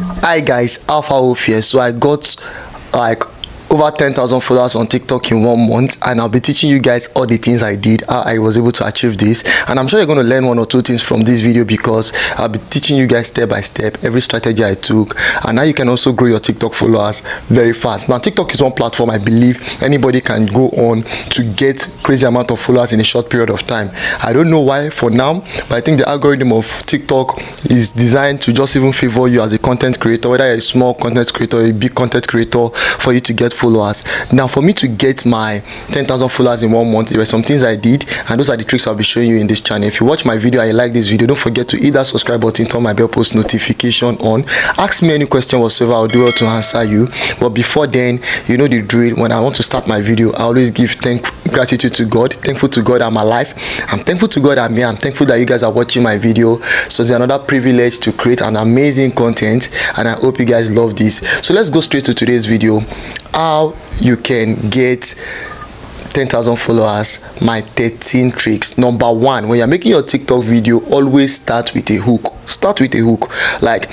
Hi guys, HowI here. So I got like over 10,000 followers on TikTok in 1 month, and I'll be teaching you guys all the things I did, how I was able to achieve this. And I'm sure you're going to learn one or two things from this video, because I'll be teaching you guys step by step every strategy I took, and now you can also grow your TikTok followers very fast. Now TikTok is one platform I believe anybody can go on to get crazy amount of followers in a short period of time. I don't know why for now, but I think the algorithm of TikTok is designed to just even favor you as a content creator, whether you're a small content creator or a big content creator, for you to get followers. Now for me to get my 10,000 followers in 1 month, there were some things I did, and those are the tricks I'll be showing you in this channel. If you watch my video and you like this video, don't forget to hit that subscribe button, turn my bell post notification on, ask me any question whatsoever, I'll do well to answer you. But before then, you know the drill. When I want to start my video, I always give gratitude to God. Thankful to God I'm alive. I'm thankful to God I'm here. I'm thankful that you guys are watching my video. So it's another privilege to create an amazing content, and I hope you guys love this. So let's go straight to today's video. How you can get 10,000 followers, my 13 tricks. Number one, when you're making your TikTok video, always start with a hook. Start with a hook. Like,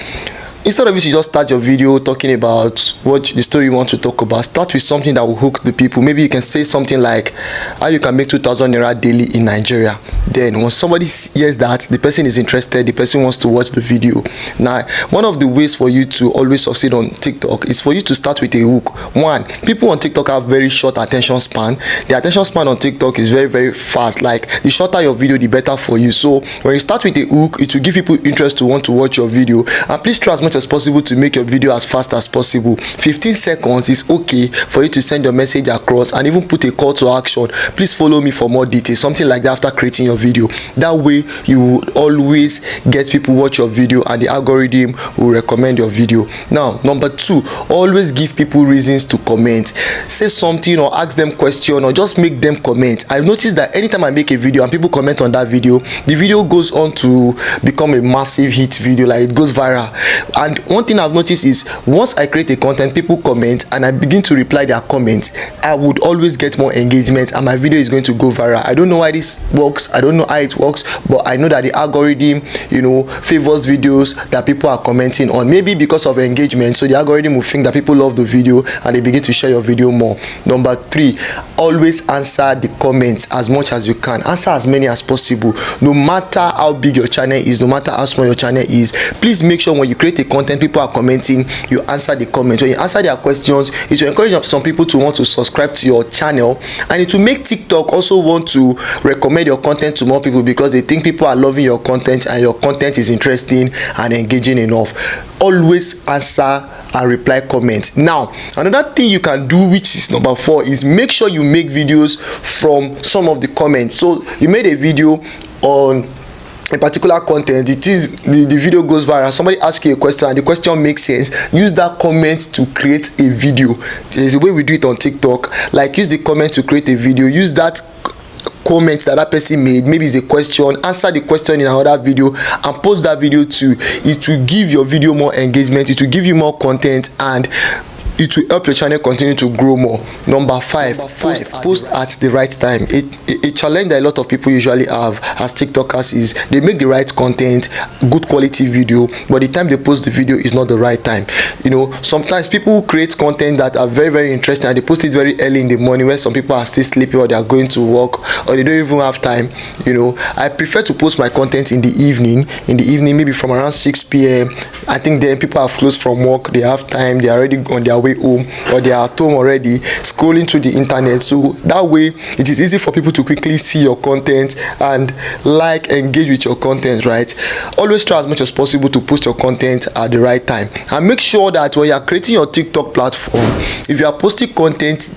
instead of you to just start your video talking about what the story you want to talk about, start with something that will hook the people. Maybe you can say something like how you can make 2,000 naira daily in Nigeria. Then when somebody hears that, the person is interested, the person wants to watch the video. Now, one of the ways for you to always succeed on TikTok is for you to start with a hook. One, people on TikTok have very short attention span. The attention span on TikTok is very fast. Like, the shorter your video, the better for you. So when you start with a hook, it will give people interest to want to watch your video. And please try as much as possible to make your video as fast as possible. 15 seconds is okay for you to send your message across, and even put a call to action. Please follow me for more details, something like that, after creating your video. That way you will always get people watch your video, and the algorithm will recommend your video. Now, number two, always give people reasons to comment. Say something or ask them question, or just make them comment. I've noticed that anytime I make a video and people comment on that video, the video goes on to become a massive hit video. Like, it goes viral. And one thing I've noticed is, once I create a content, people comment and I begin to reply their comments, I would always get more engagement, and my video is going to go viral. I don't know why this works, I don't know how it works, but I know that the algorithm, favors videos that people are commenting on. Maybe because of engagement, so the algorithm will think that people love the video and they begin to share your video more. Number three, always answer the comments as much as you can. Answer as many as possible. No matter how big your channel is, no matter how small your channel is, please make sure when you create a content, people are commenting, you answer the comments. When you answer their questions, it will encourage some people to want to subscribe to your channel, and it will make TikTok also want to recommend your content to more people, because they think people are loving your content and your content is interesting and engaging enough. Always answer and reply comments. Now, another thing you can do, which is number four, is make sure you make videos from some of the comments. So you made a video on a particular content, the video goes viral, somebody asks you a question and the question makes sense, use that comment to create a video. There's a way we do it on TikTok. Like, use the comment to create a video. Use that comment that person made, maybe it's a question, answer the question in another video and post that video too. It will give your video more engagement, it will give you more content, and it will help your channel continue to grow more. Number five, post at the right time. A challenge that a lot of people usually have as TikTokers is they make the right content, good quality video, but the time they post the video is not the right time. Sometimes people create content that are very interesting and they post it very early in the morning when some people are still sleeping, or they are going to work, or they don't even have time. I prefer to post my content in the evening, maybe from around 6 p.m. I think then people have closed from work, they have time, they are already on their way home, or they are at home already scrolling through the internet. So that way it is easy for people to quickly see your content and engage with your content, right? Always try as much as possible to post your content at the right time, and make sure that when you are creating your TikTok platform, if you are posting content,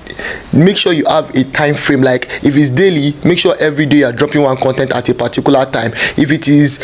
make sure you have a time frame. Like, if it's daily, make sure every day you are dropping one content at a particular time. If it is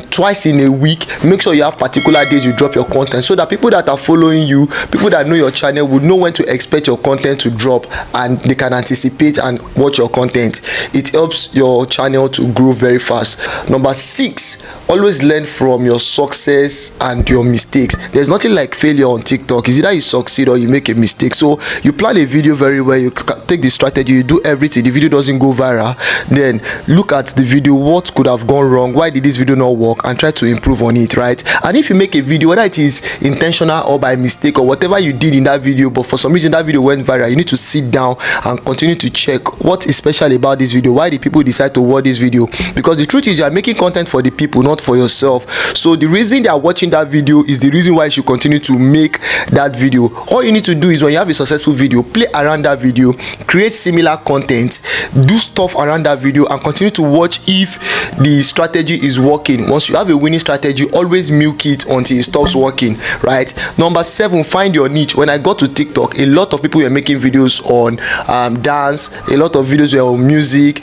twice in a week, make sure you have particular days you drop your content, so that people that are following you, people people that know your channel would know when to expect your content to drop, and they can anticipate and watch your content. It helps your channel to grow very fast. Number 6, always learn from your success and your mistakes. There's nothing like failure on TikTok. It's either you succeed or you make a mistake. So you plan a video very well, you take the strategy, you do everything, the video doesn't go viral, then look at the video, what could have gone wrong, why did this video not work, and try to improve on it, right? And if you make a video, whether it is intentional or by mistake or whatever you did in that video, but for some reason that video went viral, you need to sit down and continue to check what is special about this video, why did people decide to watch this video, because the truth is you are making content for the people, not for yourself. So the reason they are watching that video is the reason why you should continue to make that video. All you need to do is, when you have a successful video, play around that video, create similar content, do stuff around that video, and continue to watch if the strategy is working. Once you have a winning strategy, always milk it until it stops working, right? Number 7, find your niche. When I got to TikTok, a lot of people were making videos on dance, a lot of videos were on music,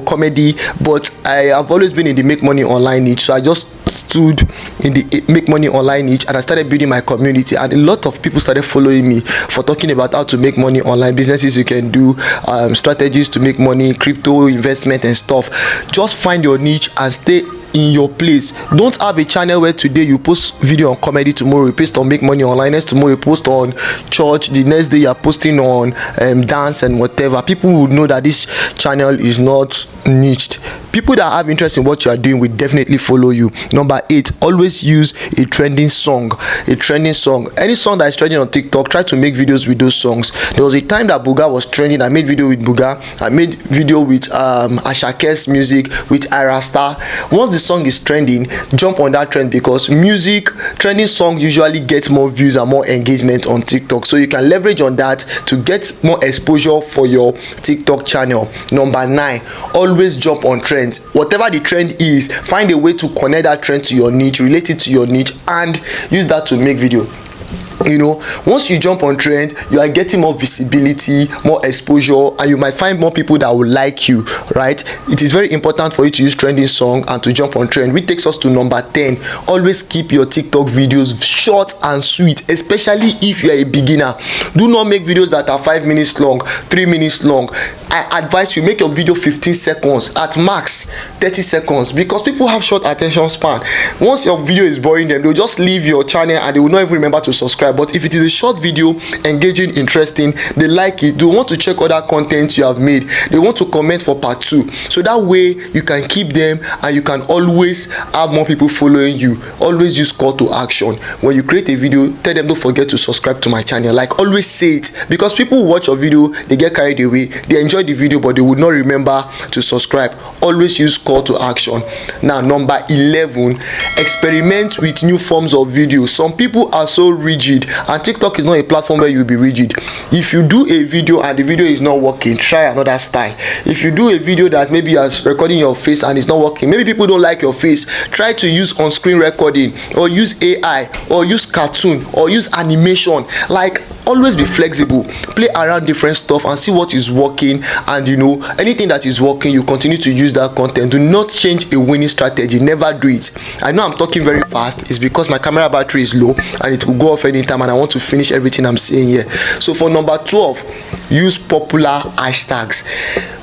comedy, but I have always been in the make money online niche. So I just stood in the make money online niche and I started building my community, and a lot of people started following me for talking about how to make money online, businesses you can do, strategies to make money, crypto investment and stuff. Just find your niche and stay in your place. Don't have a channel where today you post video on comedy, tomorrow you post on make money online, next tomorrow you post on church, the next day you are posting on dance and whatever. People would know that this channel is not niched. People that have interest in what you are doing will definitely follow you. Number 8, always use a trending song. Any song that is trending on TikTok, try to make videos with those songs. There was a time that Buga was trending. I made video with Buga, I made video with Ashake's music, with Irasta. Once the song is trending, jump on that trend, because trending song usually gets more views and more engagement on TikTok. So you can leverage on that to get more exposure for your TikTok channel. Number 9, always jump on trends. Whatever the trend is, find a way to connect that trend to your niche, relate it to your niche, and use that to make video. Once you jump on trend, you are getting more visibility, more exposure, and you might find more people that will like you, right? It is very important for you to use trending song and to jump on trend, which takes us to number 10. Always keep your TikTok videos short and sweet, especially if you are a beginner. Do not make videos that are 5 minutes long, 3 minutes long. I advise you make your video 15 seconds, at max 30 seconds, because people have short attention span. Once your video is boring them, they'll just leave your channel and they will not even remember to subscribe. But if it is a short video, engaging, interesting, they like it, they want to check other content you have made, they want to comment for part 2. So that way you can keep them and you can always have more people following you. Always use call to action. When you create a video, tell them don't forget to subscribe to my channel. Like, always say it, because people who watch your video, they get carried away, they enjoy the video but they would not remember to subscribe. Always use call to action. Now, number 11, experiment with new forms of video. Some people are so rigid, and TikTok is not a platform where you'll be rigid. If you do a video and the video is not working, try another style. If you do a video that maybe you are recording your face and it's not working, maybe people don't like your face, try to use on-screen recording, or use AI, or use cartoon, or use animation. Like, always be flexible, play around different stuff and see what is working, and anything that is working, you continue to use that content. Do not change a winning strategy, never do it. I know I'm talking very fast, it's because my camera battery is low and it will go off anytime, and I want to finish everything I'm saying here. So for number 12, use popular hashtags.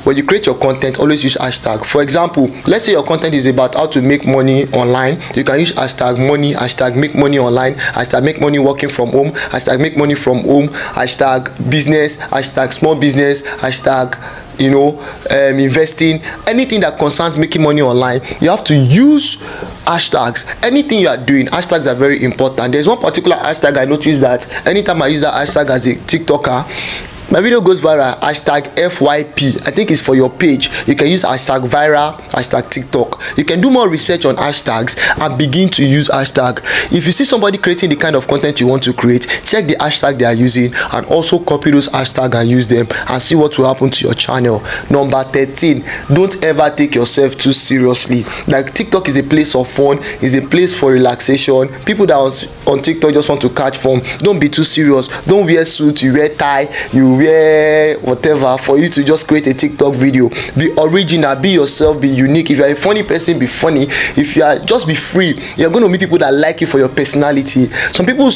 When you create your content, always use hashtag. For example, let's say your content is about how to make money online, you can use hashtag money, hashtag make money online, hashtag make money working from home, hashtag make money from home, hashtag business, hashtag small business, hashtag investing. Anything that concerns making money online, you have to use hashtags. Anything you are doing, hashtags are very important. There's one particular hashtag I noticed that anytime I use that hashtag as a TikToker, my video goes viral. Hashtag FYP, I think it's for your page. You can use hashtag viral, hashtag TikTok. You can do more research on hashtags and begin to use hashtag. If you see somebody creating the kind of content you want to create, check the hashtag they are using and also copy those hashtags and use them, and see what will happen to your channel. Number 13, don't ever take yourself too seriously. Like, TikTok is a place of fun, is a place for relaxation. People that are on TikTok just want to catch fun. Don't be too serious. Don't wear suit, you wear tie, you wear whatever for you to just create a TikTok video. Be original, be yourself, be unique. If you are a funny person, be funny. If you are, just be free. You're going to meet people that like you for your personality. Some people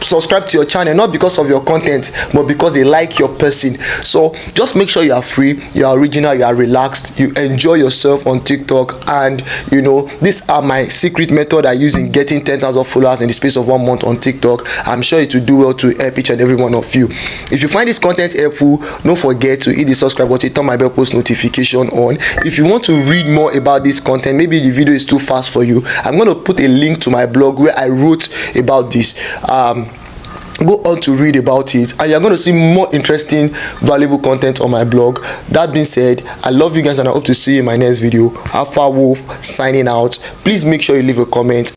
subscribe to your channel not because of your content, but because they like your person. So just make sure you are free, you are original, you are relaxed, you enjoy yourself on TikTok. And you know, these are my secret method I use in getting 10,000 followers in the space of 1 month on TikTok. I'm sure it will do well to help each and every one of you. If you find this content helpful, don't forget to hit the subscribe button, turn my bell post notification on. If you want to read more about this content, maybe the video is too fast for you, I'm going to put a link to my blog where I wrote about this. Go on to read about it, and you're going to see more interesting, valuable content on my blog. That being said, I love you guys and I hope to see you in my next video. Alpha Wolf signing out. Please make sure you leave a comment